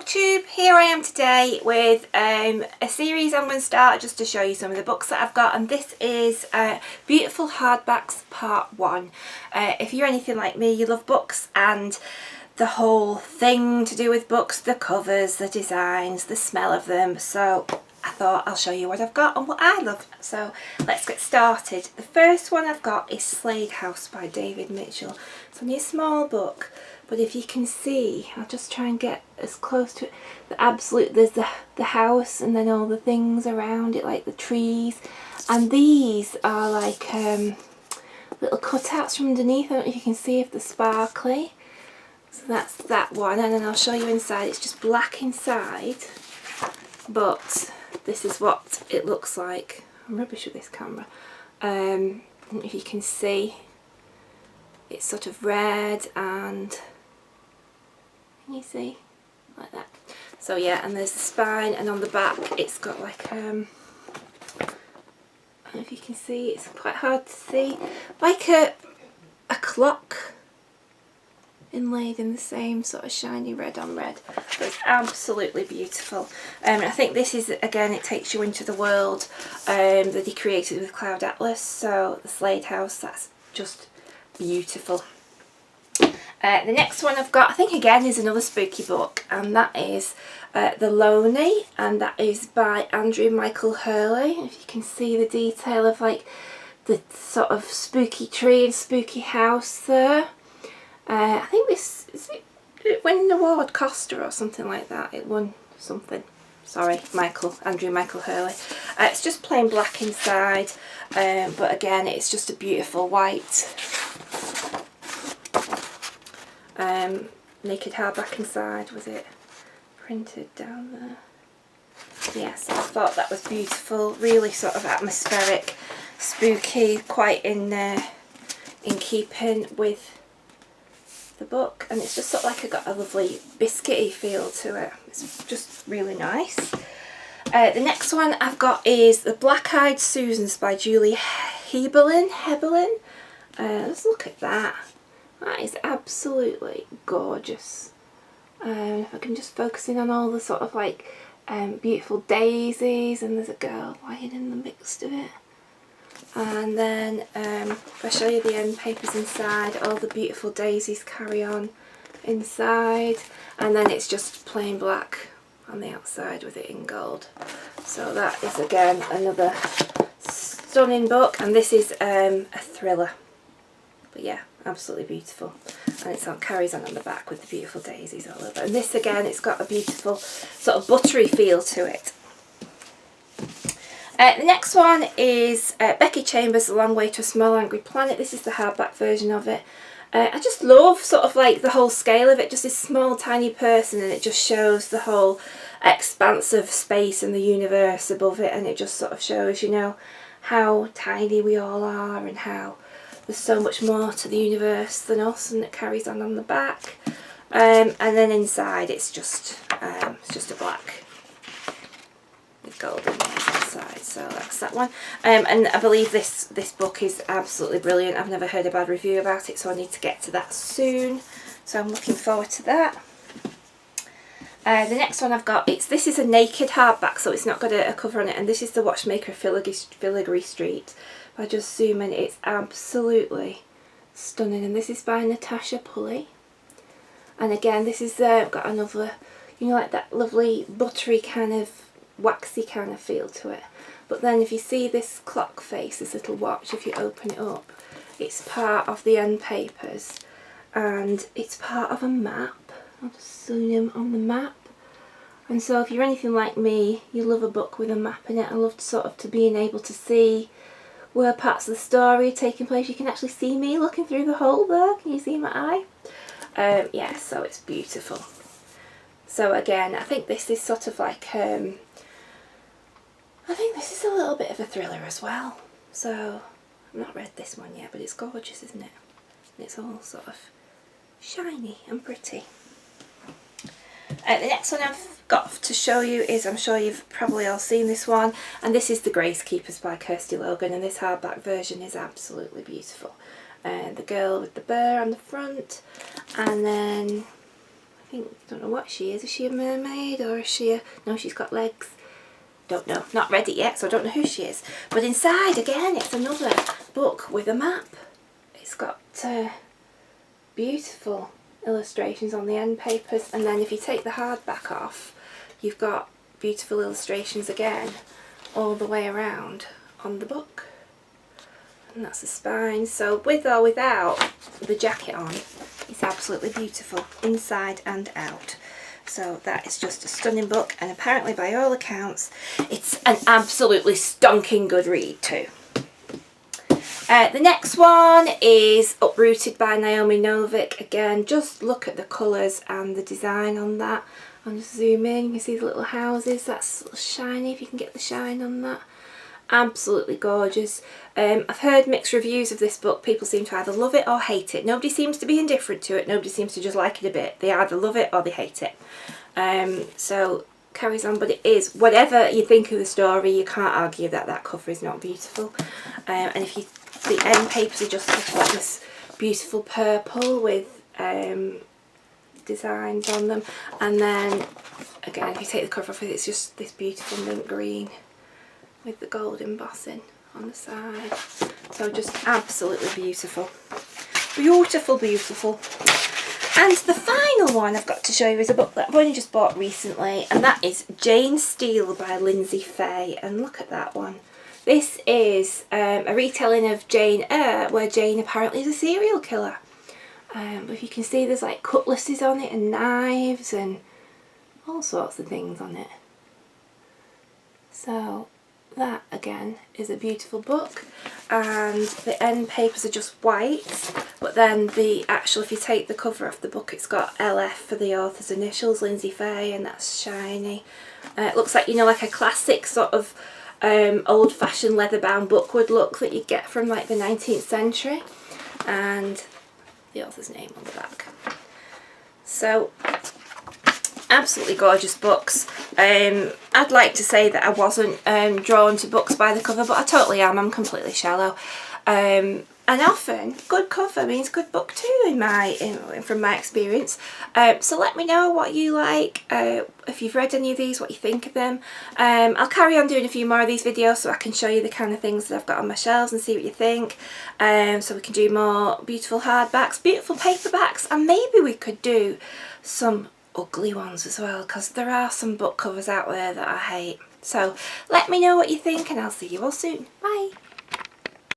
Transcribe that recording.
YouTube. Here I am today with a series I'm going to start just to show you some of the books that I've got, and this is Beautiful Hardbacks Part 1. If you're anything like me, you love books and the whole thing to do with books, the covers, the designs, the smell of them, so I thought I'll show you what I've got and what I love. So let's get started. The first one I've got is Slade House by David Mitchell. It's only a small book, but if you can see, I'll just try and get as close to it. There's the house and then all the things around it, like the trees. And these are like little cutouts from underneath. I don't know if you can see if they're sparkly. So that's that one, and then I'll show you inside. It's just black inside, but this is what it looks like. I'm rubbish with this camera. I don't know if you can see. It's sort of red and, can you see? Like that. So yeah, and there's the spine, and on the back it's got like, I don't know if you can see, it's quite hard to see, like a clock inlaid in the same sort of shiny red on red. But it's absolutely beautiful. I think this is, again, it takes you into the world that he created with Cloud Atlas. So the Slade House, that's just beautiful. The next one I've got, I think again, is another spooky book, and that is The Lonely, and that is by Andrew Michael Hurley. If you can see the detail of like the sort of spooky tree and spooky house there. I think this, it won an award, Costa or something like that. It won something. Sorry, Andrew Michael Hurley. It's just plain black inside, but again, it's just a beautiful white naked hardback inside with it printed down there. Yes, I thought that was beautiful. Really sort of atmospheric, spooky, quite in keeping with the book, and it's just sort of like got a lovely biscuity feel to it. It's just really nice. The next one I've got is The Blackeyed Susans by Julie Hebelin. Let's look at that. That is absolutely gorgeous. If I can just focus in on all the sort of like beautiful daisies, and there's a girl lying in the midst of it. And then if I show you the end papers inside, all the beautiful daisies carry on inside, and then it's just plain black on the outside with it in gold. So that is again another stunning book, and this is a thriller, but yeah, absolutely beautiful. And it carries on the back with the beautiful daisies all over. And this again, it's got a beautiful sort of buttery feel to it. The next one is Becky Chambers, A Long Way to a Small Angry Planet. This is the hardback version of it. I just love sort of like the whole scale of it, just this small tiny person, and it just shows the whole expanse of space and the universe above it, and it just sort of shows, you know, how tiny we all are and how there's so much more to the universe than us, and it carries on the back. And then inside it's just a black with gold on the inside, so that's that one. And I believe this book is absolutely brilliant. I've never heard a bad review about it, so I need to get to that soon, so I'm looking forward to that. The next one I've got, this is a naked hardback, so it's not got a cover on it, and this is The Watchmaker Filigree Street by Just Zoom, and it's absolutely stunning, and this is by Natasha Pulley. And again, this is got another, you know, like that lovely buttery kind of waxy kind of feel to it. But then if you see this clock face, this little watch, if you open it up, it's part of the end papers, and it's part of a map. I'll just zoom in on the map. And so if you're anything like me, you love a book with a map in it. I love sort of to being able to see where parts of the story are taking place. You can actually see me looking through the hole there. Can you see my eye? Yeah, so it's beautiful. So again, I think this is sort of like I think this is a little bit of a thriller as well. So I've not read this one yet, but it's gorgeous, isn't it? And it's all sort of shiny and pretty. The next one I've got to show you is, I'm sure you've probably all seen this one, and this is The Grace Keepers by Kirsty Logan, and this hardback version is absolutely beautiful. The girl with the bear on the front, and then don't know what she is. Is she a mermaid or is she a... No, she's got legs. Don't know. Not read it yet, so I don't know who she is. But inside, again, it's another book with a map. It's got beautiful illustrations on the end papers, and then if you take the hardback off, you've got beautiful illustrations again all the way around on the book. And that's the spine. So with or without the jacket on, it's absolutely beautiful inside and out. So that is just a stunning book, and apparently by all accounts it's an absolutely stonking good read too. The next one is Uprooted by Naomi Novik. Again, just look at the colours and the design on that. I'll just zoom in, you can see the little houses, that's shiny if you can get the shine on that. Absolutely gorgeous. I've heard mixed reviews of this book. People seem to either love it or hate it. Nobody seems to be indifferent to it. Nobody seems to just like it a bit. They either love it or they hate it. So carries on, but it is, whatever you think of the story, you can't argue that that cover is not beautiful. And if you, the end papers are just sort of like this beautiful purple with designs on them, and then again if you take the cover off, it's just this beautiful mint green with the gold embossing on the side. So just absolutely beautiful. Beautiful, beautiful. And the final one I've got to show you is a book that I've only just bought recently, and that is Jane Steele by Lindsay Fay. And look at that one. This is a retelling of Jane Eyre, where Jane apparently is a serial killer. But if you can see, there's like cutlasses on it and knives and all sorts of things on it. So that again is a beautiful book, and the end papers are just white, but then the actual, if you take the cover off the book, it's got LF for the author's initials, Lindsay Fay, and that's shiny. It looks like, you know, like a classic sort of old-fashioned leather-bound book would look that you'd get from like the 19th century, and the author's name on the back. So absolutely gorgeous books. I'd like to say that I wasn't drawn to books by the cover, but I totally am. I'm completely shallow. And often good cover means good book too, from my experience. So let me know what you like, if you've read any of these, what you think of them. I'll carry on doing a few more of these videos so I can show you the kind of things that I've got on my shelves and see what you think. So we can do more beautiful hardbacks, beautiful paperbacks, and maybe we could do some ugly ones as well, because there are some book covers out there that I hate. So let me know what you think, and I'll see you all soon. Bye!